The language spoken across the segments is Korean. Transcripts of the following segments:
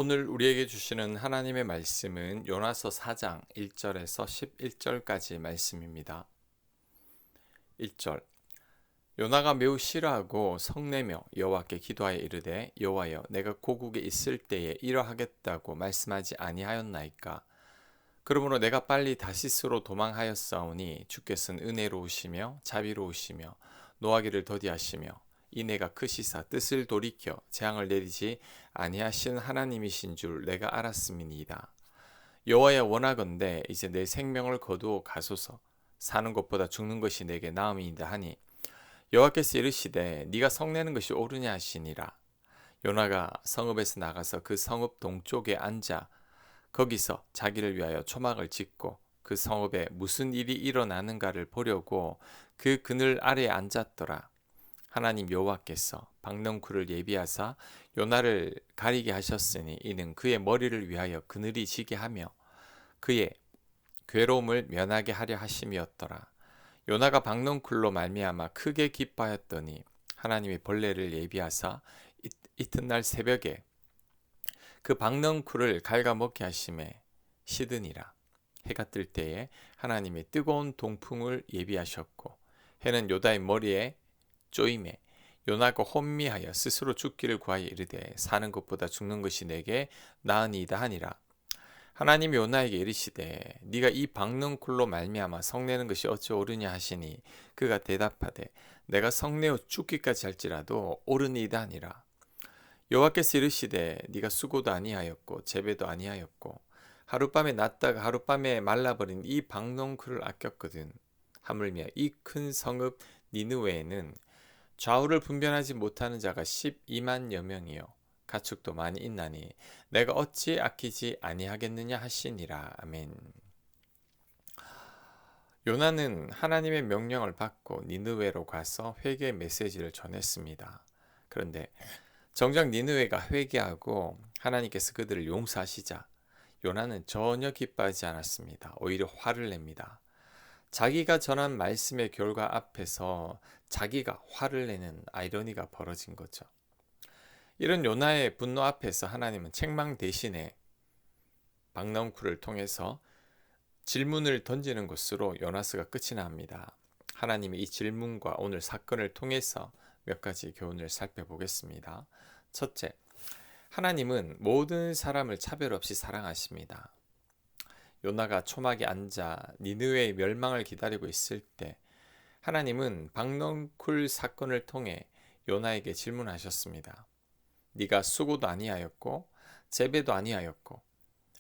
오늘 우리에게 주시는 하나님의 말씀은 요나서 4장 1절에서 11절까지 말씀입니다. 1절 요나가 매우 싫어하고 성내며 여호와께 기도하여 이르되 여호와여 내가 고국에 있을 때에 이러하겠다고 말씀하지 아니하였나이까. 그러므로 내가 빨리 다시스로 도망하였사오니 주께서는 은혜로우시며 자비로우시며 노하기를 더디하시며 이내가 크시사 뜻을 돌이켜 재앙을 내리지 아니하신 하나님이신 줄 내가 알았음이니이다. 여호와여 원하건대 이제 내 생명을 거두어 가소서. 사는 것보다 죽는 것이 내게 나음이니이다 하니 여호와께서 이르시되 네가 성내는 것이 옳으냐 하시니라. 요나가 성읍에서 나가서 그 성읍 동쪽에 앉아 거기서 자기를 위하여 초막을 짓고 그 성읍에 무슨 일이 일어나는가를 보려고 그 그늘 아래에 앉았더라. 하나님 여호와께서 박넝쿨을 예비하사 요나를 가리게 하셨으니 이는 그의 머리를 위하여 그늘이 지게 하며 그의 괴로움을 면하게 하려 하심이었더라. 요나가 박넝쿨로 말미암아 크게 기뻐하였더니 하나님이 벌레를 예비하사 이튿날 새벽에 그 박넝쿨을 갉아먹게 하심에 시드니라. 해가 뜰 때에 하나님이 뜨거운 동풍을 예비하셨고 해는 요나의 머리에 쪼임에 요나가 혼미하여 스스로 죽기를 구하여 이르되 사는 것보다 죽는 것이 내게 나으니이다 하니라. 하나님이 요나에게 이르시되 네가 이 박넝쿨로 말미암아 성내는 것이 어찌 옳으냐 하시니 그가 대답하되 내가 성내어 죽기까지 할지라도 옳으니이다 하니라. 여호와께서 이르시되 네가 수고도 아니하였고 재배도 아니하였고 하룻밤에 났다가 하룻밤에 말라버린 이 박넝쿨을 아꼈거든. 하물며 이 큰 성읍 니느웨에는 좌우를 분별하지 못하는 자가 12만여 명이요 가축도 많이 있나니 내가 어찌 아끼지 아니하겠느냐 하시니라. 아멘. 요나는 하나님의 명령을 받고 니느웨로 가서 회개 메시지를 전했습니다. 그런데 정작 니느웨가 회개하고 하나님께서 그들을 용서하시자 요나는 전혀 기뻐하지 않았습니다. 오히려 화를 냅니다. 자기가 전한 말씀의 결과 앞에서 자기가 화를 내는 아이러니가 벌어진 거죠. 이런 요나의 분노 앞에서 하나님은 책망 대신에 박넝쿨을 통해서 질문을 던지는 것으로 요나서가 끝이 납니다. 하나님의 이 질문과 오늘 사건을 통해서 몇 가지 교훈을 살펴보겠습니다. 첫째, 하나님은 모든 사람을 차별 없이 사랑하십니다. 요나가 초막에 앉아 니느웨의 멸망을 기다리고 있을 때 하나님은 박넝쿨 사건을 통해 요나에게 질문하셨습니다. 네가 수고도 아니하였고 재배도 아니하였고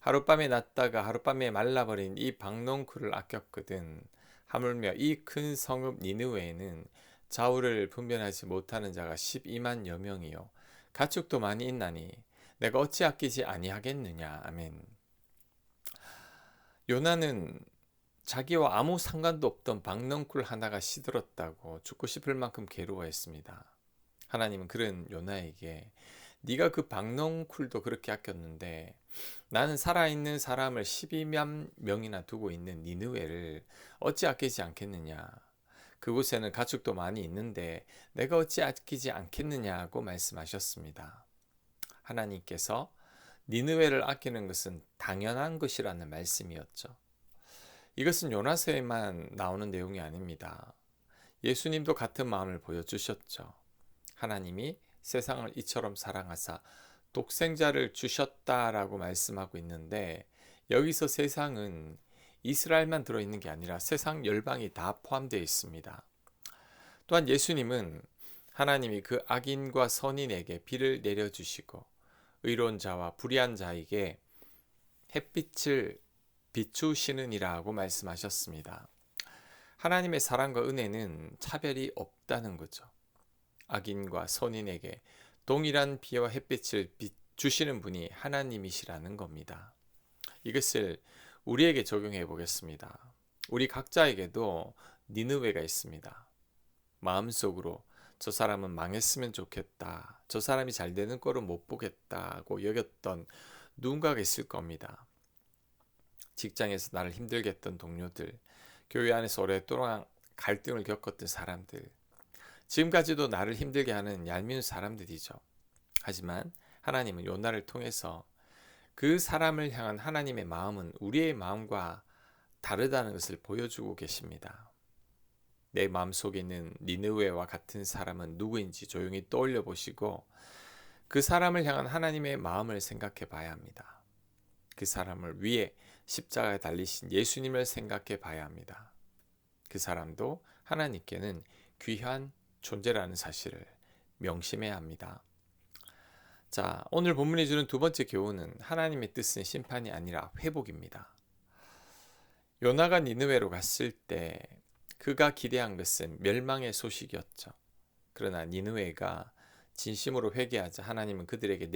하룻밤에 났다가 하룻밤에 말라버린 이 박넝쿨을 아꼈거든. 하물며 이 큰 성읍 니느웨에는 좌우를 분별하지 못하는 자가 12만여 명이요 가축도 많이 있나니 내가 어찌 아끼지 아니하겠느냐. 아멘. 요나는 자기와 아무 상관도 없던 박넝쿨 하나가 시들었다고 죽고 싶을 만큼 괴로워했습니다. 하나님은 그런 요나에게 네가 그 박넝쿨도 그렇게 아꼈는데 나는 살아있는 사람을 12만 명이나 두고 있는 니느웨를 어찌 아끼지 않겠느냐. 그곳에는 가축도 많이 있는데 내가 어찌 아끼지 않겠느냐고 말씀하셨습니다. 하나님께서 니느웨를 아끼는 것은 당연한 것이라는 말씀이었죠. 이것은 요나서에만 나오는 내용이 아닙니다. 예수님도 같은 마음을 보여주셨죠. 하나님이 세상을 이처럼 사랑하사 독생자를 주셨다라고 말씀하고 있는데 여기서 세상은 이스라엘만 들어있는 게 아니라 세상 열방이 다 포함되어 있습니다. 또한 예수님은 하나님이 그 악인과 선인에게 비를 내려주시고 의로운 자와 불의한 자에게 햇빛을 비추시느니라고 말씀하셨습니다. 하나님의 사랑과 은혜는 차별이 없다는 거죠. 악인과 선인에게 동일한 비와 햇빛을 주시는 분이 하나님이시라는 겁니다. 이것을 우리에게 적용해 보겠습니다. 우리 각자에게도 니느웨가 있습니다. 마음속으로 저 사람은 망했으면 좋겠다. 저 사람이 잘 되는 꼴은 못 보겠다고 여겼던 누군가가 있을 겁니다. 직장에서 나를 힘들게 했던 동료들, 교회 안에서 오랫동안 갈등을 겪었던 사람들, 지금까지도 나를 힘들게 하는 얄미운 사람들이죠. 하지만 하나님은 요나를 통해서 그 사람을 향한 하나님의 마음은 우리의 마음과 다르다는 것을 보여주고 계십니다. 내 마음속에 있는 니느웨와 같은 사람은 누구인지 조용히 떠올려 보시고 그 사람을 향한 하나님의 마음을 생각해 봐야 합니다. 그 사람을 위해 십자가에 달리신 예수님을 생각해 봐야 합니다. 그 사람도 하나님께는 귀한 존재라는 사실을 명심해야 합니다. 자, 오늘 본문이 주는 두 번째 교훈은 하나님의 뜻은 심판이 아니라 회복입니다. 요나가 니느웨로 갔을 때 그가 기대한 것은 멸망의 소식이었죠. 그러나 니느웨가 진심으로 회개하자 하나님은 그들에게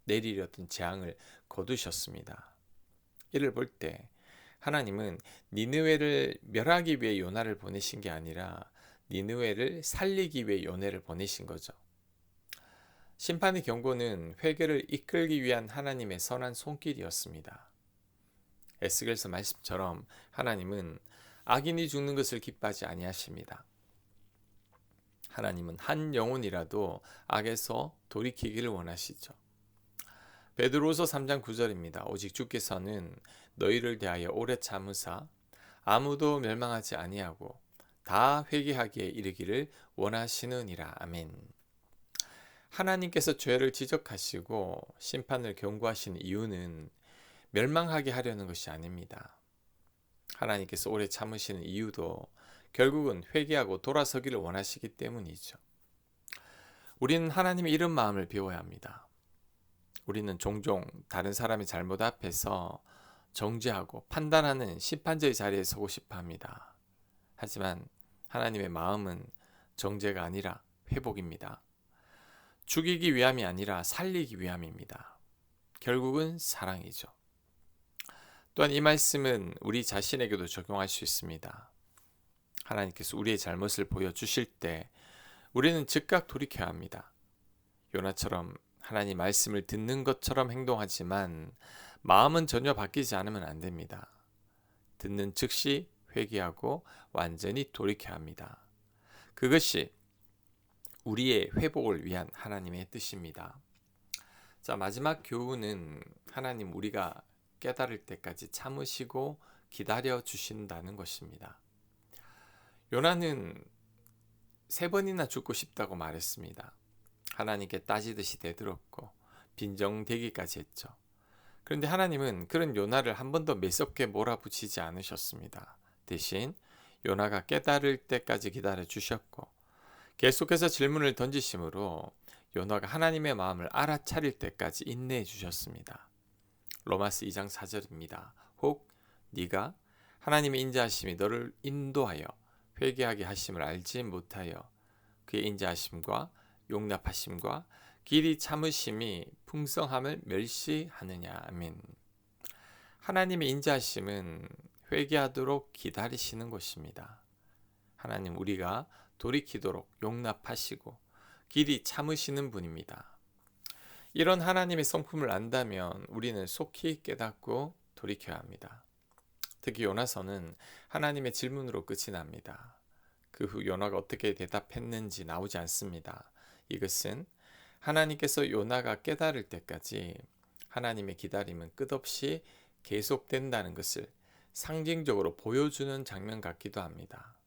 내리려던 재앙을 거두셨습니다. 이를 볼 때 하나님은 니느웨를 멸하기 위해 요나를 보내신 게 아니라 니느웨를 살리기 위해 요나를 보내신 거죠. 심판의 경고는 회개를 이끌기 위한 하나님의 선한 손길이었습니다. 에스겔서 말씀처럼 하나님은 악인이 죽는 것을 기뻐하지 아니하십니다. 하나님은 한 영혼이라도 악에서 돌이키기를 원하시죠. 베드로후서 3장 9절입니다. 오직 주께서는 너희를 대하여 오래 참으사 아무도 멸망하지 아니하고 다 회개하기에 이르기를 원하시느니라. 아멘. 하나님께서 죄를 지적하시고 심판을 경고하신 이유는 멸망하게 하려는 것이 아닙니다. 하나님께서 오래 참으시는 이유도 결국은 회개하고 돌아서기를 원하시기 때문이죠. 우리는 하나님의 이런 마음을 배워야 합니다. 우리는 종종 다른 사람의 잘못 앞에서 정죄하고 판단하는 심판자의 자리에 서고 싶어 합니다. 하지만 하나님의 마음은 정죄가 아니라 회복입니다. 죽이기 위함이 아니라 살리기 위함입니다. 결국은 사랑이죠. 또한 이 말씀은 우리 자신에게도 적용할 수 있습니다. 하나님께서 우리의 잘못을 보여주실 때 우리는 즉각 돌이켜야 합니다. 요나처럼 하나님 말씀을 듣는 것처럼 행동하지만 마음은 전혀 바뀌지 않으면 안 됩니다. 듣는 즉시 회개하고 완전히 돌이켜야 합니다. 그것이 우리의 회복을 위한 하나님의 뜻입니다. 자, 마지막 교훈은 하나님 우리가 깨달을 때까지 참으시고 기다려 주신다는 것입니다. 요나는 3번이나 죽고 싶다고 말했습니다. 하나님께 따지듯이 대들었고 빈정대기까지 했죠. 그런데 하나님은 그런 요나를 한 번도 매섭게 몰아붙이지 않으셨습니다. 대신 요나가 깨달을 때까지 기다려 주셨고 계속해서 질문을 던지심으로 요나가 하나님의 마음을 알아차릴 때까지 인내해 주셨습니다. 로마서 2장 4절입니다. 혹 네가 하나님의 인자하심이 너를 인도하여 회개하게 하심을 알지 못하여 그의 인자하심과 용납하심과 길이 참으심이 풍성함을 멸시하느냐. 아멘. 하나님의 인자하심은 회개하도록 기다리시는 것입니다. 하나님 우리가 돌이키도록 용납하시고 길이 참으시는 분입니다. 이런 하나님의 성품을 안다면 우리는 속히 깨닫고 돌이켜야 합니다. 특히 요나서는 하나님의 질문으로 끝이 납니다. 그 후 요나가 어떻게 대답했는지 나오지 않습니다. 이것은 하나님께서 요나가 깨달을 때까지 하나님의 기다림은 끝없이 계속된다는 것을 상징적으로 보여주는 장면 같기도 합니다.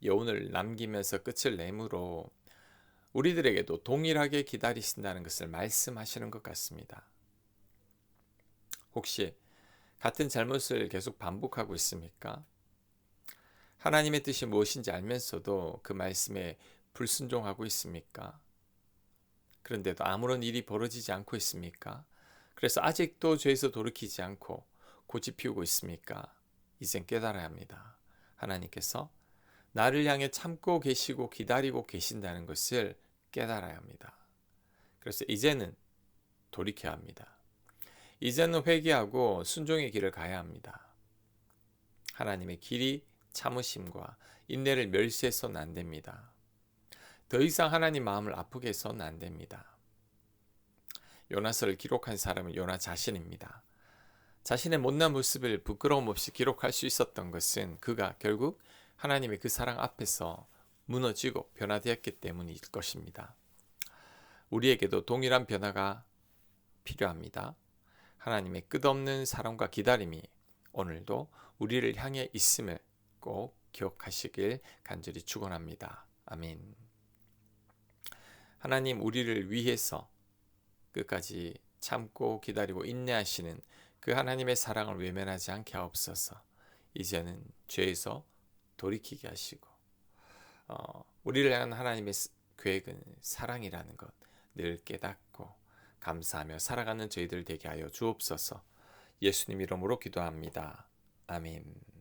여운을 남기면서 끝을 내므로 우리들에게도 동일하게 기다리신다는 것을 말씀하시는 것 같습니다. 혹시 같은 잘못을 계속 반복하고 있습니까? 하나님의 뜻이 무엇인지 알면서도 그 말씀에 불순종하고 있습니까? 그런데도 아무런 일이 벌어지지 않고 있습니까? 그래서 아직도 죄에서 돌이키지 않고 고집 피우고 있습니까? 이젠 깨달아야 합니다. 하나님께서 나를 향해 참고 계시고 기다리고 계신다는 것을 깨달아야 합니다. 그래서 이제는 돌이켜야 합니다. 이제는 회개하고 순종의 길을 가야 합니다. 하나님의 길이 참으심과 인내를 멸시해서는 안 됩니다. 더 이상 하나님 마음을 아프게 해서는 안 됩니다. 요나서를 기록한 사람은 요나 자신입니다. 자신의 못난 모습을 부끄러움 없이 기록할 수 있었던 것은 그가 결국 하나님의 그 사랑 앞에서 무너지고 변화되었기 때문일 것입니다. 우리에게도 동일한 변화가 필요합니다. 하나님의 끝없는 사랑과 기다림이 오늘도 우리를 향해 있음을 꼭 기억하시길 간절히 축원합니다. 아멘. 하나님, 우리를 위해서 끝까지 참고 기다리고 인내하시는 그 하나님의 사랑을 외면하지 않게 하옵소서. 이제는 죄에서 돌이키게 하시고 우리를 향한 하나님의 계획은 사랑이라는 것 늘 깨닫고 감사하며 살아가는 저희들 되게 하여 주옵소서. 예수님 이름으로 기도합니다. 아멘.